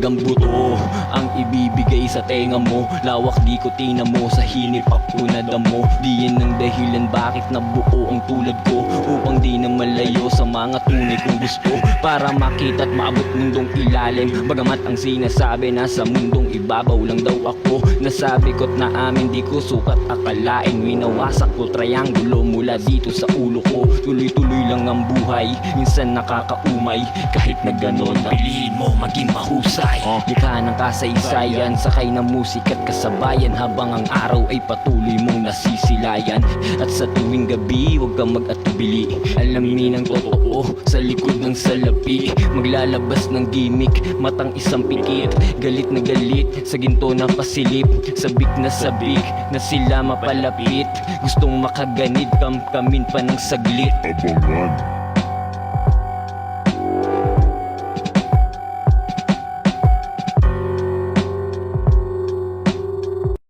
hanggang buto ang ibibigay sa tenga mo. Lawak di ko tinamo sa hinipak ko na damo. Di yan ang dahilan bakit nabuo ang tulad ko, upang di na malayo sa mga tunay kong gusto. Para makita at maabot mundong ilalim, bagamat ang sinasabi na sa mundong ibabaw lang daw ako. Nasabi ko't na amin di ko sukat akalain, winawasak ko triangulo mula dito sa ulo ko. Tuloy-tuloy lang ang buhay, minsan nakakaumay. Kahit na ganon, piliin mo maging mahusay. Likha ng kasaysayan, sakay na musika at kasabayan, habang ang araw ay patuloy mong nasisilayan. At sa tuwing gabi, huwag kang mag-atubili, alamin ang totoo sa likod ng salapi. Maglalabas ng gimmick, matang isang pikit, galit na galit sa ginto na pasilip. Sabik na sila mapalapit, gustong makaganid, kamkamin pa ng saglit. Abangan